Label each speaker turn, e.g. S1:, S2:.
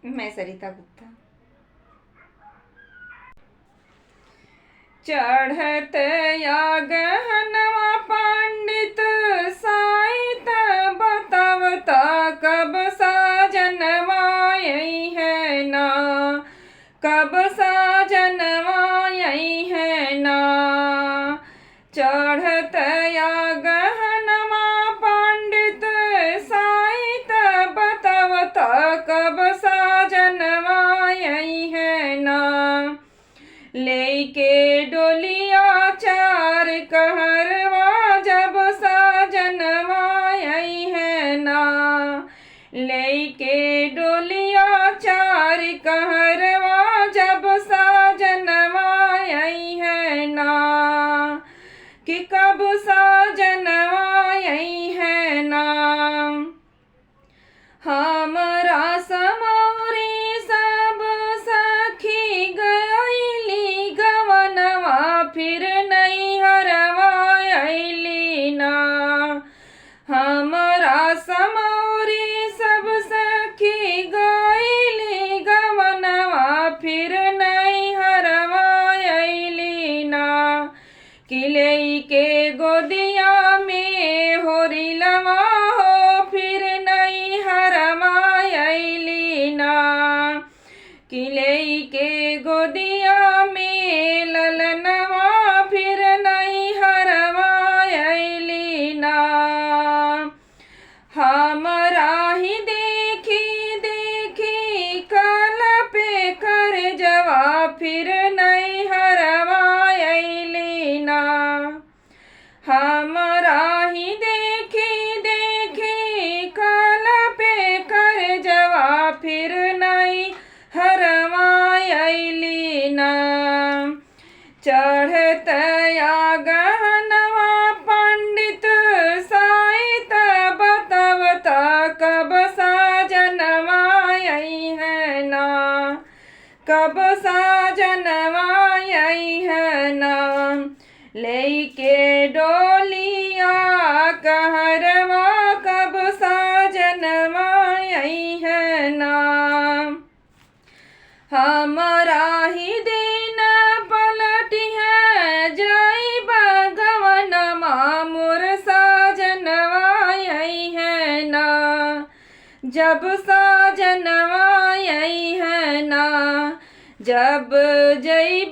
S1: मैं सरिता गुप्ता। चढ़त या गहनवा पंडित साइत बतावता कब साजनवा यही है ना, कब साजनवा यही है ना। चढ़त या गहनवा पंडित साइत बतावता कब साजनवा यही है ना। लेके डोलिया चार कहरवा जब साजनवा यही है ना। लेके डोलिया चार कहरवा जब साजनवा यही है ना। कि कब साजनवा यही है ना। हमरा समौरी सब सखी गईली गवनवा फिर नहीं हरवा अइली ना। हमरा समौरी सब सखी गईली गवनवा फिर नहीं हरवा अइली ना। किले के गोदिया में होरी लवा हो फिर नहीं हरवा अइली ना। किले के गोदिया में ललनवा फिर नहीं हरवा अइली ना। हमरा ही देखी देखी काल पे कर जवा फिर नहीं हरवा अइली ना। हमरा ही देखी देखी काल पे कर जवा फिर नहीं हरवा अइली ना। चढ़त या गहनवा पंडित साइत बतावता कब साजनवा यही है ना, कब साजनवा यही है ना। लेके डोलिया कहरवा कब साजनवा यही है ना। हमरा ही दिन पलटी है जई भगवन मामुर साजनवा यही है ना। जब साजनवा यही है ना। जब जई